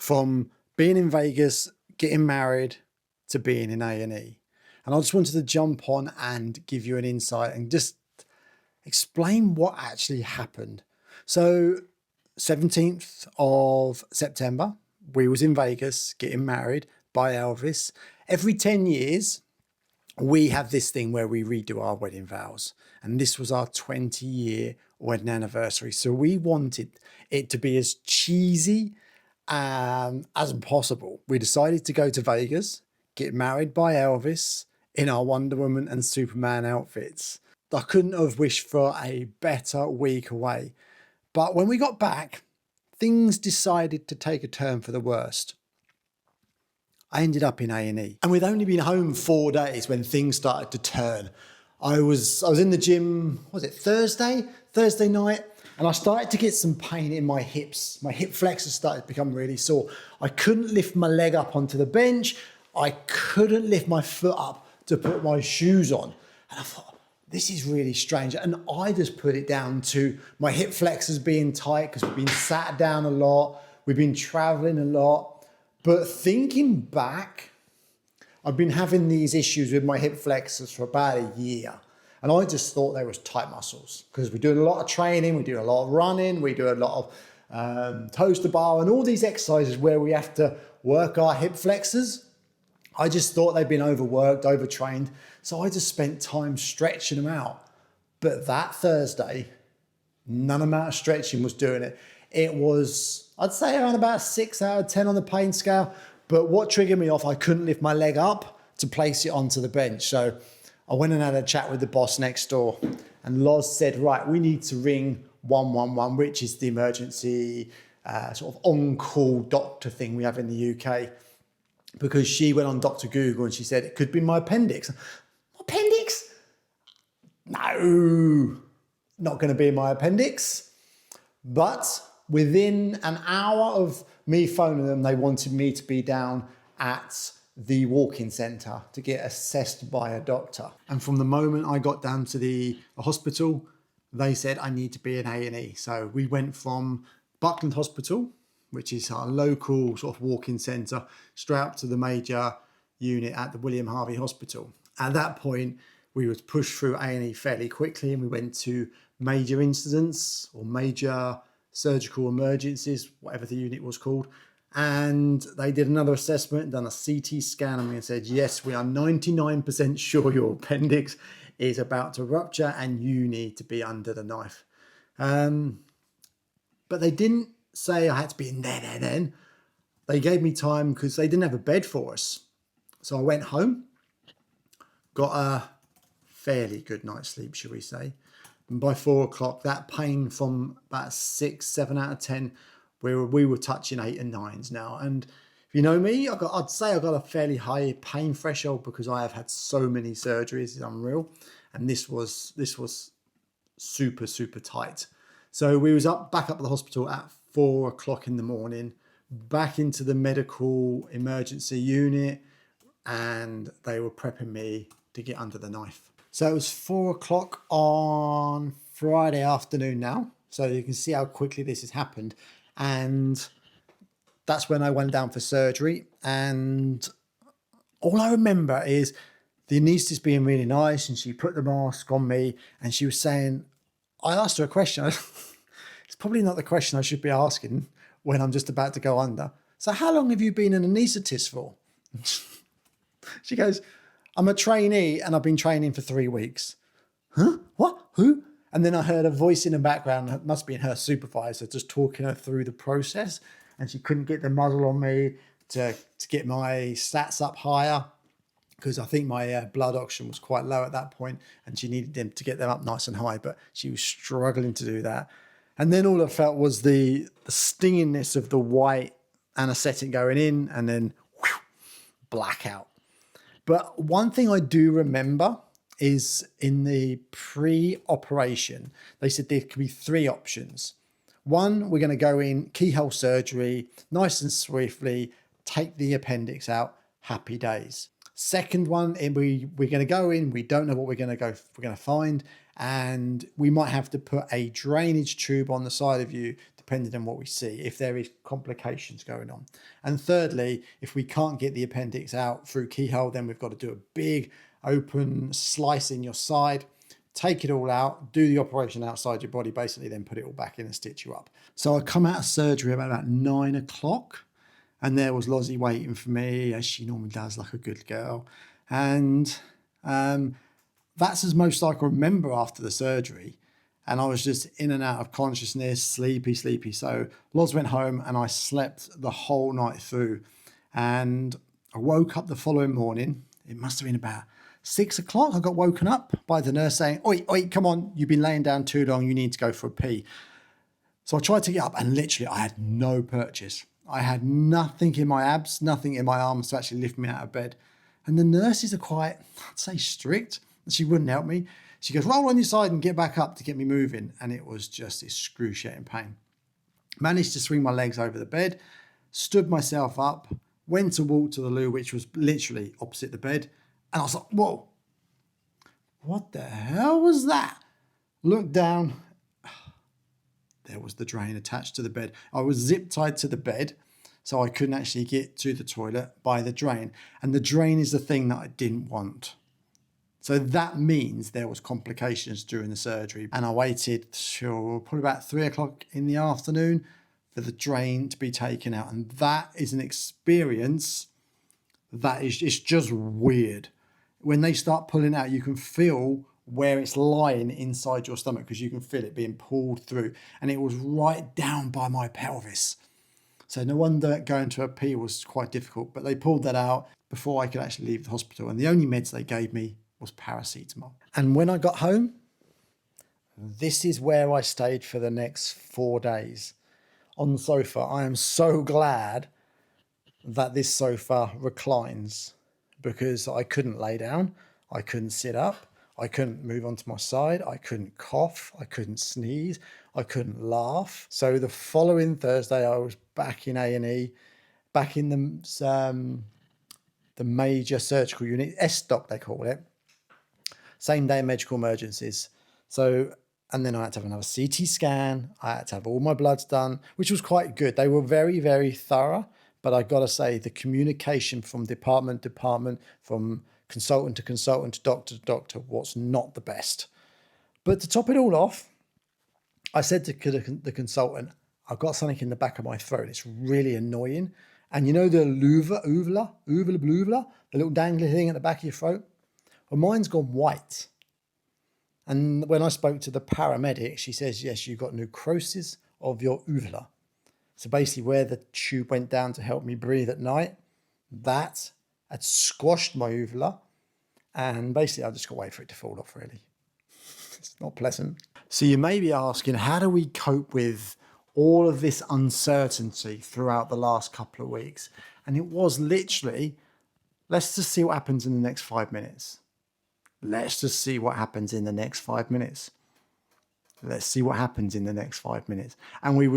from being in Vegas, getting married, to being in A&E. And I just wanted to jump on and give you an insight and just explain what actually happened. So 17th of September, we was in Vegas getting married by Elvis. Every 10 years, we have this thing where we redo our wedding vows. And this was our 20-year wedding anniversary. So we wanted it to be as cheesy as possible. We decided to go to Vegas, get married by Elvis in our Wonder Woman and Superman outfits. I couldn't have wished for a better week away. But when we got back, things decided to take a turn for the worst. I ended up in A&E. And we'd only been home 4 days when things started to turn. I was in the gym, was it Thursday night? And I started to get some pain in my hips. My hip flexors started to become really sore. I couldn't lift my leg up onto the bench. I couldn't lift my foot up to put my shoes on. And I thought, this is really strange. And I just put it down to my hip flexors being tight because we've been sat down a lot. We've been traveling a lot. But thinking back, I've been having these issues with my hip flexors for about a year. And I just thought they was tight muscles because we do a lot of training, we do a lot of running, we do a lot of toes to bar and all these exercises where we have to work our hip flexors. I just thought they'd been overworked, overtrained. So I just spent time stretching them out. But that Thursday, none amount of stretching was doing it. It was, I'd say, around about 6 out of 10 on the pain scale. But what triggered me off, I couldn't lift my leg up to place it onto the bench. So I went and had a chat with the boss next door. And Loz said, right, we need to ring 111, which is the emergency sort of on-call doctor thing we have in the UK. Because she went on Dr. Google and she said, it could be my appendix. Appendix? No, not going to be my appendix. But within an hour of me phoning them, they wanted me to be down at the walk-in centre to get assessed by a doctor. And from the moment I got down to the hospital, they said I need to be in A&E. So we went from Buckland Hospital, which is our local sort of walk-in centre, straight up to the major unit at the William Harvey Hospital. At that point, we was pushed through A&E fairly quickly and we went to major incidents or major surgical emergencies, whatever the unit was called. And they did another assessment, done a CT scan on me and said, yes, we are 99% sure your appendix is about to rupture and you need to be under the knife. But they didn't say I had to be in there then. They gave me time because they didn't have a bed for us. So I went home, got a fairly good night's sleep, shall we say. And by 4 o'clock, that pain from about 6, 7 out of 10, we were touching 8 and 9s now. And if you know me, I'd say I got a fairly high pain threshold because I have had so many surgeries. It's unreal. And this was super, super tight. So we was back up at the hospital at 4 o'clock in the morning, back into the medical emergency unit, and they were prepping me to get under the knife. So it was 4 o'clock on Friday afternoon now. So you can see how quickly this has happened. And that's when I went down for surgery. And all I remember is the anaesthetist being really nice and she put the mask on me and she was saying, I asked her a question. It's probably not the question I should be asking when I'm just about to go under. So how long have you been an anaesthetist for? She goes, I'm a trainee and I've been training for 3 weeks. Huh? What? Who? And then I heard a voice in the background. It must be her supervisor just talking her through the process. And she couldn't get the muzzle on me to get my stats up higher because I think my blood oxygen was quite low at that point and she needed them to get them up nice and high, but she was struggling to do that. And then all I felt was the stinginess of the white anesthetic going in and then whew, blackout. But one thing I do remember is in the pre-operation, they said there could be 3 options. One, we're going to go in, keyhole surgery, nice and swiftly, take the appendix out, happy days. Second one, we're going to go in, we don't know what we're going to find, and we might have to put a drainage tube on the side of you to depending on what we see, if there is complications going on. And thirdly, if we can't get the appendix out through keyhole, then we've got to do a big open slice in your side, take it all out, do the operation outside your body, basically then put it all back in and stitch you up. So I come out of surgery about 9 o'clock, and there was Lozzie waiting for me, as she normally does, like a good girl. And that's as most I can remember after the surgery. And I was just in and out of consciousness, sleepy. So Loz went home and I slept the whole night through. And I woke up the following morning. It must have been about 6 o'clock. I got woken up by the nurse saying, oi, come on, you've been laying down too long. You need to go for a pee. So I tried to get up and literally I had no purchase. I had nothing in my abs, nothing in my arms to actually lift me out of bed. And the nurses are quite, I'd say, strict. She wouldn't help me. She goes, roll on your side and get back up to get me moving. And it was just excruciating pain. Managed to swing my legs over the bed, stood myself up, went to walk to the loo, which was literally opposite the bed. And I was like, whoa, what the hell was that? Looked down. There was the drain attached to the bed. I was zip tied to the bed, so I couldn't actually get to the toilet by the drain. And the drain is the thing that I didn't want. So that means there was complications during the surgery. And I waited till probably about 3 o'clock in the afternoon for the drain to be taken out. And that is an experience that is, it's just weird. When they start pulling out, you can feel where it's lying inside your stomach because you can feel it being pulled through. And it was right down by my pelvis. So no wonder going to a pee was quite difficult, but they pulled that out before I could actually leave the hospital. And the only meds they gave me was paracetamol. And when I got home, this is where I stayed for the next 4 days on the sofa. I am so glad that this sofa reclines because I couldn't lay down. I couldn't sit up. I couldn't move onto my side. I couldn't cough. I couldn't sneeze. I couldn't laugh. So the following Thursday, I was back in A&E, back in the major surgical unit, S-Doc they call it. Same day medical emergencies. So, and then I had to have another CT scan. I had to have all my bloods done, which was quite good. They were very, very thorough. But I got to say, the communication from department to department, from consultant to consultant, to doctor, was not the best. But to top it all off, I said to the consultant, I've got something in the back of my throat. It's really annoying. And you know the uvula, the little dangly thing at the back of your throat? Well, mine's gone white. And when I spoke to the paramedic, she says, yes, you've got necrosis of your uvula. So basically where the tube went down to help me breathe at night, that had squashed my uvula. And basically I just got to wait for it to fall off, really. It's not pleasant. So you may be asking, how do we cope with all of this uncertainty throughout the last couple of weeks? And it was literally, let's just see what happens in the next 5 minutes. Let's just see what happens in the next 5 minutes. Let's see what happens in the next 5 minutes. And we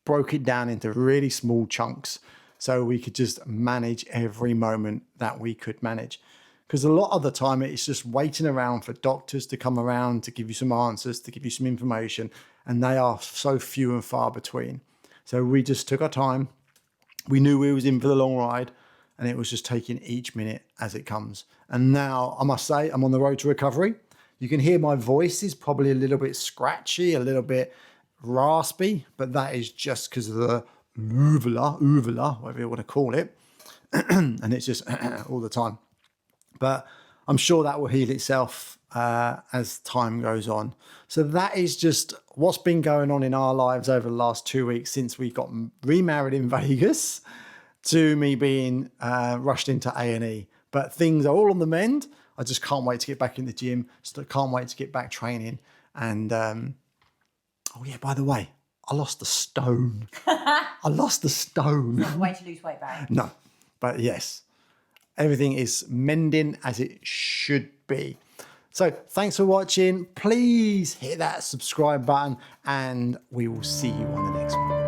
broke it down into really small chunks so we could just manage every moment that we could manage. Because a lot of the time it's just waiting around for doctors to come around to give you some answers, to give you some information, and they are so few and far between. So we just took our time. We knew we was in for the long ride, and it was just taking each minute as it comes. And now I must say I'm on the road to recovery. You can hear my voice is probably a little bit scratchy, a little bit raspy, but that is just because of the uvula, whatever you want to call it. And it's just all the time. But I'm sure that will heal itself as time goes on. So that is just what's been going on in our lives over the last 2 weeks since we got remarried in Vegas to me being rushed into A&E. But things are all on the mend. I just can't wait to get back in the gym. Can't wait to get back training. And oh yeah, by the way, I lost a stone. I lost a stone. Not a way to lose weight, Barry. No, but yes, everything is mending as it should be. So thanks for watching. Please hit that subscribe button and we will see you on the next one.